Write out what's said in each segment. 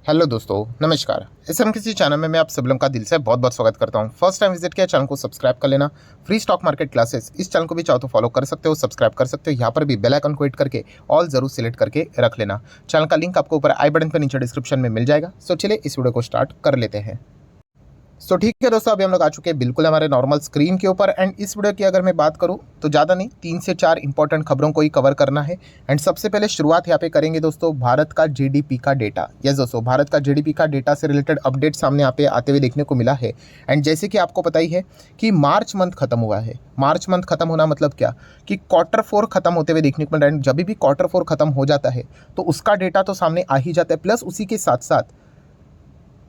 Hello दोस्तों, नमस्कार। किसी चैनल में मैं आप सब लोगों का दिल से बहुत बहुत स्वागत करता हूं। फर्स्ट टाइम विजिट किया चैनल को सब्सक्राइब कर लेना। फ्री स्टॉक मार्केट क्लासेस इस चैनल को भी चाहो तो फॉलो कर सकते हो, सब्सक्राइब कर सकते हो। यहाँ पर भी बेल आइकन को हिट करके ऑल जरूर सिलेक्ट करके रख लेना। चैनल का लिंक आपको ऊपर आई बटन पर नीचे डिस्क्रिप्शन में मिल जाएगा। सो चलिए इस वीडियो को स्टार्ट कर लेते हैं। ठीक है दोस्तों, अभी हम लोग आ चुके हैं बिल्कुल हमारे नॉर्मल स्क्रीन के ऊपर। एंड इस वीडियो की अगर मैं बात करूं तो ज़्यादा नहीं, 3 से 4 इंपॉर्टेंट खबरों को ही कवर करना है। एंड सबसे पहले शुरुआत यहाँ पे करेंगे दोस्तों भारत का जीडीपी का डेटा। यस दोस्तों, भारत का जीडीपी का डेटा से रिलेटेड अपडेट सामने यहाँ पे आते हुए देखने को मिला है। एंड जैसे कि आपको पता ही है कि मार्च मंथ खत्म हुआ है। मार्च मंथ खत्म होना मतलब क्या कि Q4 खत्म होते हुए देखने को मिल रहा है। जब भी Q4 खत्म हो जाता है तो उसका डेटा तो सामने आ ही जाता है, प्लस उसी के साथ साथ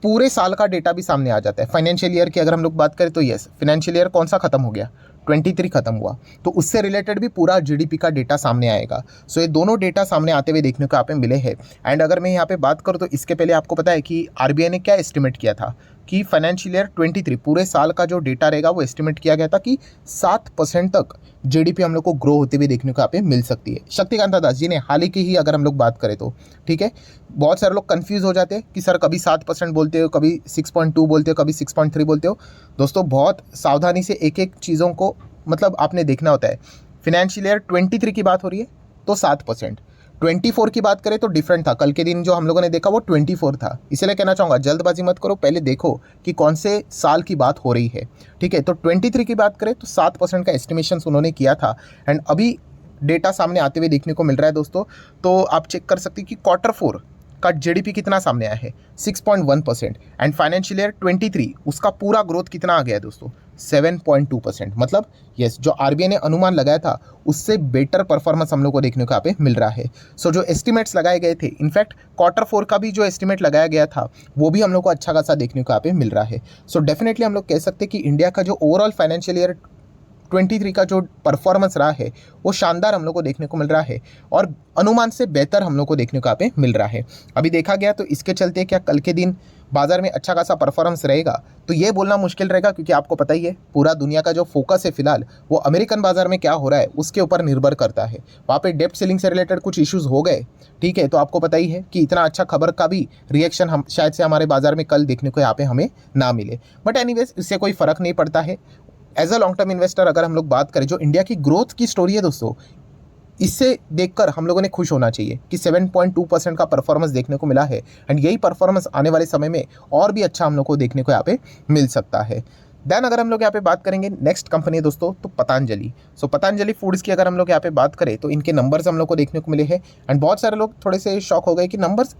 पूरे साल का डेटा भी सामने आ जाता है। फाइनेंशियल ईयर की अगर हम लोग बात करें तो यस, फाइनेंशियल ईयर कौन सा खत्म हो गया, 23 खत्म हुआ, तो उससे रिलेटेड भी पूरा जीडीपी का डेटा सामने आएगा। सो ये दोनों डेटा सामने आते हुए देखने को यहाँ पे मिले हैं। एंड अगर मैं यहाँ पे बात करूँ तो इसके पहले आपको पता है कि आरबीआई ने क्या एस्टिमेट किया था कि फाइनेंशियल ईयर 23 पूरे साल का जो डेटा रहेगा वो एस्टिमेट किया गया था कि 7% तक जीडीपी हम लोग को ग्रो होते हुए देखने को यहाँ पे मिल सकती है। शक्तिकांत दास जी ने हाल ही अगर हम लोग बात करें तो ठीक है, बहुत सारे लोग कंफ्यूज हो जाते हैं कि सर कभी 7% बोलते हो, कभी 6.2 बोलते हो, कभी 6.3 बोलते हो। दोस्तों बहुत सावधानी से एक एक चीज़ों को मतलब आपने देखना होता है। फाइनेंशियल ईयर 23 की बात हो रही है तो 7%, 24 की बात करें तो डिफरेंट था। कल के दिन जो हम लोगों ने देखा वो 24 था। इसलिए कहना चाहूँगा जल्दबाजी मत करो, पहले देखो कि कौन से साल की बात हो रही है। ठीक है, तो 23 की बात करें तो 7% का एस्टिमेशन उन्होंने किया था। एंड अभी डेटा सामने आते हुए देखने को मिल रहा है दोस्तों। तो आप चेक कर सकते हैं कि Q4 का जीडीपी कितना सामने आया है, 6.1%। एंड फाइनेंशियल ईयर 23 उसका पूरा ग्रोथ कितना आ गया है दोस्तों, 7.2%। मतलब यस, जो आरबीआई ने अनुमान लगाया था उससे बेटर परफॉर्मेंस हम लोग को देखने को यहाँ पे मिल रहा है। सो जो एस्टिमेट्स लगाए गए थे, इनफैक्ट Q4 का भी जो एस्टिमेट लगाया गया था वो भी हम लोग को अच्छा खासा देखने को यहाँ पे मिल रहा है। सो डेफिनेटली हम लोग कह सकते हैं कि इंडिया का जो ओवरऑल फाइनेंशियल ईयर 23 का जो परफॉर्मेंस रहा है वो शानदार हम लोग को देखने को मिल रहा है और अनुमान से बेहतर हम लोग को देखने को यहाँ पे मिल रहा है। अभी देखा गया तो इसके चलते क्या कल के दिन बाजार में अच्छा खासा परफॉर्मेंस रहेगा तो ये बोलना मुश्किल रहेगा, क्योंकि आपको पता ही है पूरा दुनिया का जो फोकस है फिलहाल वो अमेरिकन बाजार में क्या हो रहा है उसके ऊपर निर्भर करता है। वहाँ पे डेप्ट सीलिंग से रिलेटेड कुछ इश्यूज हो गए, ठीक है, तो आपको पता ही है कि इतना अच्छा खबर का भी रिएक्शन हम शायद से हमारे बाजार में कल देखने को यहाँ पे हमें ना मिले। बट एनीवेज इससे कोई फर्क नहीं पड़ता है। As a long term investor अगर हम लोग बात करें, जो इंडिया की ग्रोथ की स्टोरी है दोस्तों, इससे देखकर हम लोगों ने खुश होना चाहिए कि 7.2% का परफॉर्मेंस देखने को मिला है। एंड यही परफॉर्मेंस आने वाले समय में और भी अच्छा हम लोग को देखने को यहाँ पे मिल सकता है। देन अगर हम लोग यहाँ पे बात करेंगे नेक्स्ट कंपनी है दोस्तों तो पतंजलि। पतंजलि फूड्स की अगर हम लोग यहाँ पे बात करें तो इनके नंबर्स हम लोग को देखने को मिले हैं। एंड बहुत सारे लोग थोड़े से शॉक हो गए कि नंबर्स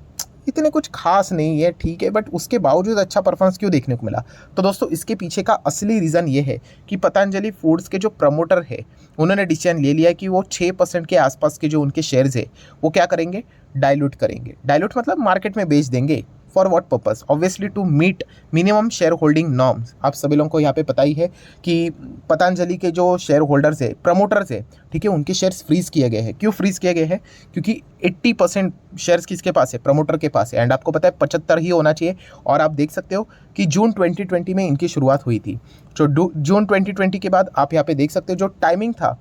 इतने कुछ खास नहीं है, ठीक है, बट उसके बावजूद अच्छा परफॉर्मेंस क्यों देखने को मिला। तो दोस्तों इसके पीछे का असली रीज़न ये है कि पतंजलि फूड्स के जो प्रमोटर है उन्होंने डिसीजन ले लिया कि वो 6% के आसपास के जो उनके शेयर्स है वो क्या करेंगे, डाइल्यूट करेंगे। डाइल्यूट मतलब मार्केट में बेच देंगे। For what purpose, obviously to meet minimum share holding norms. आप सभी लोगों को यहाँ पे पता ही है कि पतंजलि के जो शेयर होल्डर्स है, प्रमोटर्स है, ठीक है, उनके शेयर्स फ्रीज किए गए हैं। क्यों फ्रीज किए गए हैं, क्योंकि 80% शेयर्स किसके पास है, प्रमोटर के पास है। एंड आपको पता है 75 ही होना चाहिए। और आप देख सकते हो कि जून 2020 में इनकी शुरुआत हुई थी। जो जून 2020 के बाद आप यहाँ पे देख सकते हो जो टाइमिंग था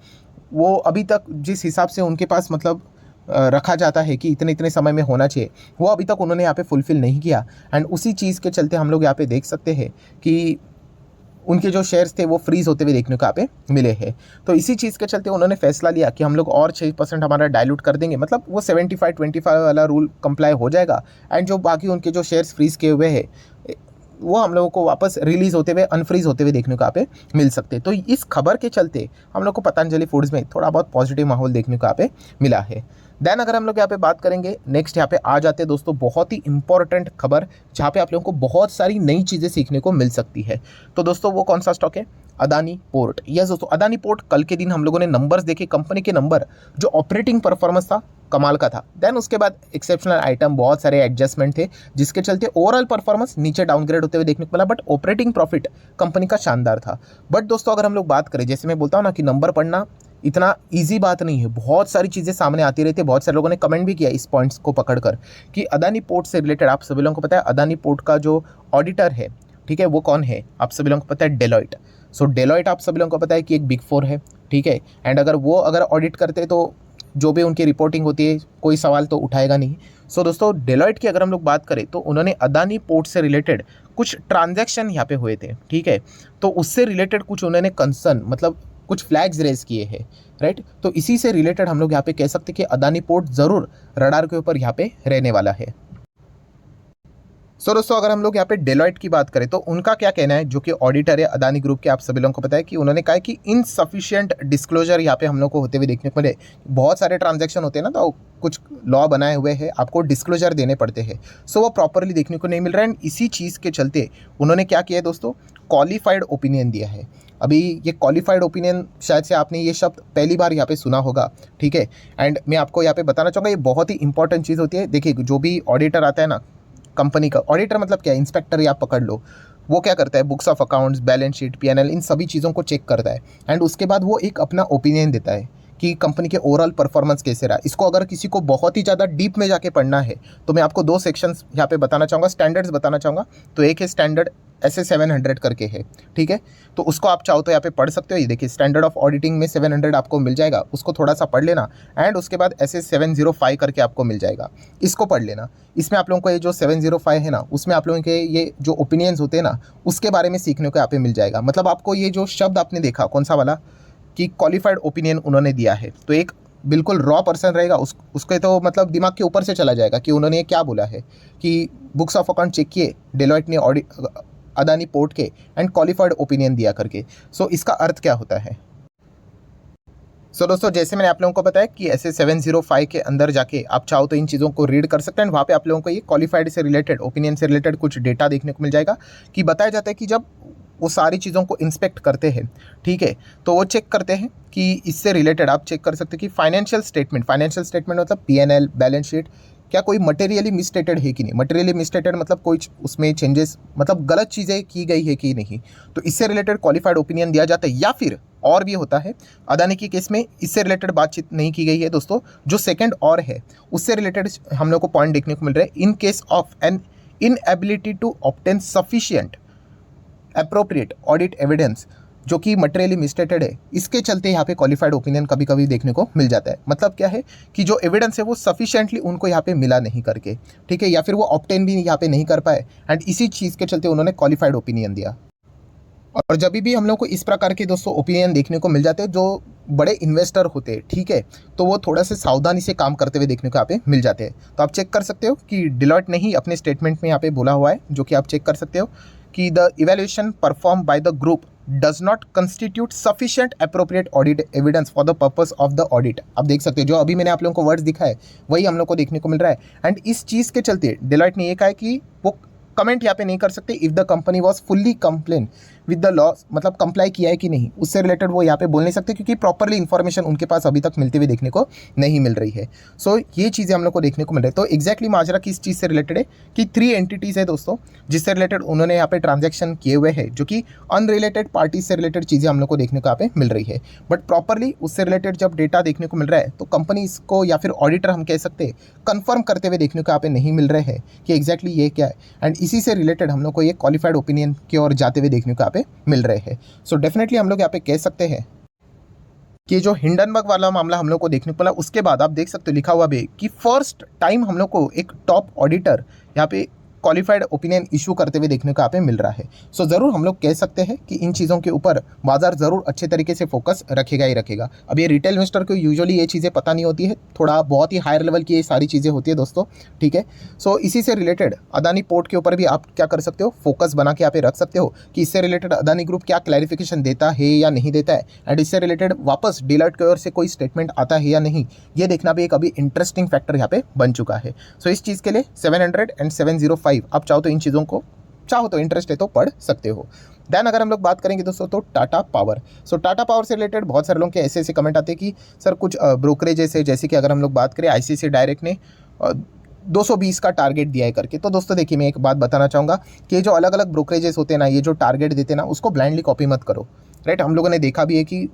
वो अभी तक जिस हिसाब से उनके पास मतलब रखा जाता है कि इतने इतने समय में होना चाहिए, वो अभी तक उन्होंने यहाँ पे फुलफिल नहीं किया। एंड उसी चीज़ के चलते हम लोग यहाँ पे देख सकते हैं कि उनके जो शेयर्स थे वो फ्रीज होते हुए देखने को यहाँ पे मिले हैं। तो इसी चीज़ के चलते उन्होंने फैसला लिया कि हम लोग और 6% हमारा डाइल्यूट कर देंगे, मतलब वो 75-25 वाला रूल कंप्लाई हो जाएगा। एंड जो बाकी उनके जो शेयर्स फ्रीज किए हुए हैं वो हम लोगों को वापस रिलीज होते हुए, अनफ्रीज होते हुए देखने को यहाँ पे मिल सकते हैं। तो इस खबर के चलते हम लोग को पतंजलि फूड्स में थोड़ा बहुत पॉजिटिव माहौल देखने को यहाँ पे मिला है। देन अगर हम लोग यहाँ पे बात करेंगे नेक्स्ट, यहाँ पे आ जाते हैं दोस्तों बहुत ही इंपॉर्टेंट खबर जहाँ पे आप लोगों को बहुत सारी नई चीज़ें सीखने को मिल सकती है। तो दोस्तों वो कौन सा स्टॉक है, अदानी पोर्ट। यस दोस्तों, अदानी पोर्ट कल के दिन हम लोगों ने नंबर्स देखे, कंपनी के नंबर, जो ऑपरेटिंग परफॉर्मेंस था कमाल का था। देन उसके बाद एक्सेप्शनल आइटम, बहुत सारे एडजस्टमेंट थे जिसके चलते ओवरऑल परफॉर्मेंस नीचे डाउनग्रेड होते हुए देखने को मिला। बट ऑपरेटिंग प्रॉफिट कंपनी का शानदार था। बट दोस्तों अगर हम लोग बात करें, जैसे मैं बोलता हूँ ना कि नंबर पढ़ना इतना ईजी बात नहीं है, बहुत सारी चीज़ें सामने आती रहती है। बहुत सारे लोगों ने कमेंट भी किया इस पॉइंट्स को पकड़कर कि अदानी पोर्ट से रिलेटेड, आप सभी लोगों को पता है अदानी पोर्ट का जो ऑडिटर है, ठीक है, वो कौन है, आप सभी लोगों को पता है, डेलॉयट। सो डेलॉयट आप सभी लोगों को पता है कि एक बिग 4 है, ठीक है। एंड अगर ऑडिट करते तो जो भी उनकी रिपोर्टिंग होती है कोई सवाल तो उठाएगा नहीं। सो दोस्तों डेलॉयट की अगर हम लोग बात करें तो उन्होंने अदानी पोर्ट से रिलेटेड कुछ ट्रांजैक्शन यहाँ पे हुए थे, ठीक है, तो उससे रिलेटेड कुछ उन्होंने कंसर्न मतलब कुछ फ्लैग्स रेज किए हैं, राइट। तो इसी से रिलेटेड हम लोग यहाँ पे कह सकते हैं कि अदानी पोर्ट ज़रूर रडार के ऊपर यहाँ पे रहने वाला है। सो दोस्तों अगर हम लोग यहाँ पे डेलॉयट की बात करें तो उनका क्या कहना है, जो कि ऑडिटर है अदानी ग्रुप के, आप सभी लोगों को पता है कि उन्होंने कहा है कि इनसफिशिएंट डिस्क्लोजर यहाँ पे हम लोग को होते हुए देखने को मिले। बहुत सारे ट्रांजैक्शन होते हैं ना, तो कुछ लॉ बनाए हुए हैं, आपको डिस्क्लोजर देने पड़ते हैं, सो वो प्रॉपरली देखने को नहीं मिल रहा है। एंड इसी चीज़ के चलते उन्होंने क्या किया है दोस्तों, क्वालिफाइड ओपिनियन दिया है। अभी ये क्वालिफाइड ओपिनियन शायद से आपने ये शब्द पहली बार यहाँ पे सुना होगा, ठीक है। एंड मैं आपको यहाँ पे बताना चाहूँगा ये बहुत ही इंपॉर्टेंट चीज़ होती है। देखिए जो भी ऑडिटर आता है ना, कंपनी का ऑडिटर मतलब क्या है, इंस्पेक्टर या आप पकड़ लो, वो क्या करता है, books of accounts, balance sheet, PNL, इन सभी चीज़ों को चेक करता है। एंड उसके बाद वो एक अपना ओपिनियन देता है कि कंपनी के ओवरऑल परफॉर्मेंस कैसे रहा। इसको अगर किसी को बहुत ही ज़्यादा डीप में जाके पढ़ना है तो मैं आपको दो सेक्शंस यहाँ पे बताना चाहूँगा, स्टैंडर्ड्स बताना चाहूँगा। तो एक है स्टैंडर्ड SA700 करके है, ठीक है, तो उसको आप चाहो तो यहाँ पे पढ़ सकते हो। ये देखिए स्टैंडर्ड ऑफ ऑडिटिंग में 700 आपको मिल जाएगा, उसको थोड़ा सा पढ़ लेना। एंड उसके बाद SA705 करके आपको मिल जाएगा, इसको पढ़ लेना। इसमें आप लोगों को ये जो 705 है ना, उसमें आप लोगों के ये जो ओपिनियंस होते हैं ना, उसके बारे में सीखने को यहाँ पे मिल जाएगा। मतलब आपको ये जो शब्द आपने देखा कौन सा वाला कि क्वालिफाइड ओपिनियन उन्होंने दिया है, तो एक बिल्कुल रॉ पर्सन रहेगा, उसके तो मतलब दिमाग के ऊपर से चला जाएगा कि उन्होंने ये क्या बोला है कि बुक्स ऑफ अकाउंट चेक किए डेलॉयट ने अदानी पोर्ट के एंड क्वालिफाइड ओपिनियन दिया करके। सो इसका अर्थ क्या होता है। सो दोस्तों जैसे मैंने आप लोगों को बताया कि SA705 के अंदर जाके आप चाहो तो इन चीज़ों को रीड कर सकते हैं। वहाँ पे आप लोगों को ये क्वालिफाइड से रिलेटेड, ओपिनियन से रिलेटेड कुछ डेटा देखने को मिल जाएगा कि बताया जाता है कि जब वो सारी चीज़ों को इंस्पेक्ट करते हैं, ठीक है, तो वो चेक करते हैं कि इससे रिलेटेड आप चेक कर सकते हैं कि फाइनेंशियल स्टेटमेंट मतलब पीएनएल, बैलेंस शीट, क्या कोई मटेरियली मिसस्टेटेड है कि नहीं। मटेरियली मिसस्टेटेड मतलब कोई उसमें चेंजेस, मतलब गलत चीज़ें की गई है कि नहीं, तो इससे रिलेटेड क्वालिफाइड ओपिनियन दिया जाता है। या फिर और भी होता है, अदानी के केस में इससे रिलेटेड बातचीत नहीं की गई है दोस्तों, जो सेकंड और है उससे रिलेटेड हम लोग को पॉइंट देखने को मिल रहा है। In case of an inability to obtain sufficient appropriate audit evidence, जो कि मटेरियली मिसस्टेटेड है, इसके चलते यहाँ पे क्वालिफाइड ओपिनियन कभी कभी देखने को मिल जाता है। मतलब क्या है कि जो एविडेंस है वो सफिशिएंटली उनको यहाँ पे मिला नहीं करके, ठीक है, या फिर वो ऑब्टेन भी यहाँ पे नहीं कर पाए, एंड इसी चीज़ के चलते उन्होंने क्वालिफाइड ओपिनियन दिया। और जब भी हम लोग को इस प्रकार के दोस्तों ओपिनियन देखने को मिल जाते हैं, जो बड़े इन्वेस्टर होते हैं, ठीक है, तो वो थोड़ा से सावधानी से काम करते हुए देखने को यहाँ पे मिल जाते हैं। तो आप चेक कर सकते हो कि डेलॉयट ने ही अपने स्टेटमेंट में यहाँ पे बोला हुआ है, जो कि आप चेक कर सकते हो कि the evaluation perform by the group does not constitute sufficient appropriate audit evidence for the purpose of the audit. आप देख सकते हो जो अभी मैंने आप लोगों को वर्ड्स दिखा है वही हम लोग को देखने को मिल रहा है। एंड इस चीज़ के चलते डेलॉयट ने ये कहा है कि वो कमेंट यहाँ पे नहीं कर सकते if the company was fully complain with the law, मतलब कंप्लाई किया है कि नहीं, उससे रिलेटेड वो यहाँ पे बोल नहीं सकते, क्योंकि प्रॉपरली इन्फॉर्मेशन उनके पास अभी तक मिलते हुए देखने को नहीं मिल रही है। सो ये चीज़ें हम लोग को देखने को मिल रही है। तो एग्जैक्टली माजरा किस चीज़ से रिलेटेड है कि 3 एंटिटीज़ है दोस्तों जिससे रिलेटेड उन्होंने यहाँ पे ट्रांजेक्शन किए हुए हैं, जो कि अनरिलेटेड पार्टी से रिलेटेड चीज़ें हम लोग को देखने को यहाँ पे मिल रही है। बट प्रॉपरली उससे रिलेटेड जब डेटा देखने को मिल रहा है तो कंपनी इसको या फिर ऑडिटर हम कह सकते हैं कंफर्म करते हुए देखने को यहाँ पे नहीं मिल रहे हैं कि एग्जैक्टली ये क्या है। एंड इसी से रिलेटेड हम लोग को ये क्वालिफाइड ओपिनियन की ओर जाते हुए देखने को यहाँ पे मिल रहे हैं। सो डेफिनेटली हम लोग यहाँ पे कह सकते हैं कि जो हिंडनबर्ग वाला मामला हम लोग को देखने को मिला, उसके बाद आप देख सकते हो लिखा हुआ भी कि फर्स्ट टाइम हम लोग को एक टॉप ऑडिटर यहाँ पे क्वालिफाइड ओपिनियन इशू करते हुए देखने को यहाँ पे मिल रहा है। सो ज़रूर हम लोग कह सकते हैं कि इन चीज़ों के ऊपर बाजार ज़रूर अच्छे तरीके से फोकस रखेगा ही रखेगा। अब ये रिटेल इन्वेस्टर को यूजुअली ये चीज़ें पता नहीं होती है, थोड़ा बहुत ही हायर लेवल की ये सारी चीज़ें होती है दोस्तों, ठीक है। सो इसी से रिलेटेड अदानी पोर्ट के ऊपर भी आप क्या कर सकते हो, फोकस बना के यहाँ पे रख सकते हो कि इससे रिलेटेड अदानी ग्रुप क्या क्लैरिफिकेशन देता है या नहीं देता है, एंड इससे रिलेटेड वापस डेलॉयट की ओर से कोई स्टेटमेंट आता है या नहीं, ये देखना भी एक अभी इंटरेस्टिंग फैक्टर यहाँ पे बन चुका है। सो इस चीज़ के लिए 700 एंड 705 आप चाहो तो इन चीज़ों को चाहो तो इंटरेस्ट है तो पढ़ सकते हो। देन अगर हम लोग बात करेंगे दोस्तों तो टाटा पावर। सो टाटा पावर से रिलेटेड बहुत सारे लोगों के ऐसे कमेंट आते हैं कि सर कुछ ब्रोकरेजेस है, जैसे कि अगर हम लोग बात करें आईसीआईसीआई डायरेक्ट ने 220 का टारगेट दिया है करके। तो दोस्तों देखिए मैं एक बात बताना चाहूँगा कि जो अलग अलग ब्रोकरेजेस होते हैं ना, ये जो टारगेट देते हैं ना, उसको ब्लाइंडली कॉपी मत करो, राइट। हम लोगों ने देखा भी है कि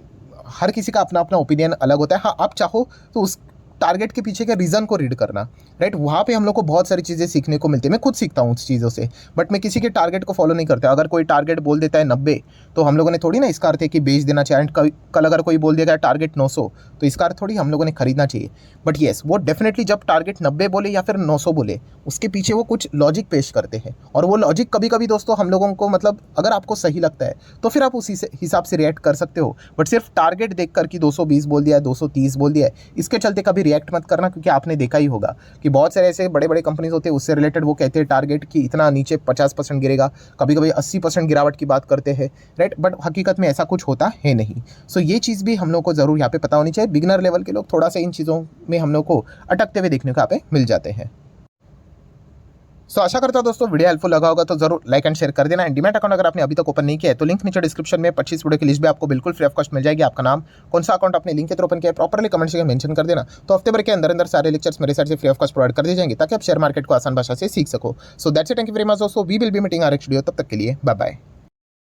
हर किसी का अपना अपना ओपिनियन अलग होता है। हाँ, आप चाहो तो उस टारगेट के पीछे के रीज़न को रीड करना, राइट। वहाँ पे हम लोग को बहुत सारी चीज़ें सीखने को मिलती है। मैं खुद सीखता हूँ उस चीज़ों से, बट मैं किसी के टारगेट को फॉलो नहीं करता। अगर कोई टारगेट बोल देता है 90, तो हम लोगों ने थोड़ी ना इसका अर्थ है कि बेच देना चाहिए। एंड कल अगर कोई बोल देगा टारगेट 900, तो इसका अर्थ थोड़ी हम लोगों ने खरीदना चाहिए। बट येस, वो डेफिनेटली जब टारगेट 90 बोले या फिर 900 बोले, उसके पीछे वो कुछ लॉजिक पेश करते हैं। और वो लॉजिक कभी कभी दोस्तों हम लोगों को, मतलब अगर आपको सही लगता है तो फिर आप उसी से हिसाब से रिएक्ट कर सकते हो। बट सिर्फ टारगेट देखकर कि 220 बोल दिया है, 230 बोल दिया है, इसके चलते कभी रिएक्ट मत करना। क्योंकि आपने देखा ही होगा कि बहुत सारे ऐसे बड़े बड़े कंपनीज होते हैं, उससे रिलेटेड वो कहते हैं टारगेट कि इतना नीचे 50% गिरेगा, कभी कभी 80% गिरावट की बात करते हैं, राइट। बट हकीकत में ऐसा कुछ होता है नहीं। सो ये चीज़ भी हम लोग को ज़रूर यहाँ पे पता होनी चाहिए। बिगिनर लेवल के लोग थोड़ा सा इन चीज़ों में हम लोग को अटकते हुए देखने को यहाँ पे मिल जाते हैं। सो आशा करता हूं दोस्तों वीडियो हेल्पफुल लगा होगा, तो जरूर लाइक एंड शेयर कर देना। एंड डीमैट अकाउंट अगर आपने अभी तक ओपन नहीं किया है तो लिंक नीचे डिस्क्रिप्शन में 25 वीडियो की लिस्ट भी आपको बिल्कुल फ्री ऑफ कॉस्ट मिल जाएगी। आपका नाम, कौन सा अकाउंट आपने लिंक के थ्रू ओपन किया है, प्रॉपर्ली कमेंट सेक्शन में मेंशन कर देना। तो हफ्ते भर के अंदर अंदर सारे लेक्चर्स मेरे साइड से फ्री ऑफ कॉस्ट प्रोवाइड कर दिए जाएंगे, ताकि आप शेयर मार्केट को आसान भाषा से सीख सको। So that's it, thank you very much दोस्तों, we will be meeting our next video. तब तक के लिए बाय बाय।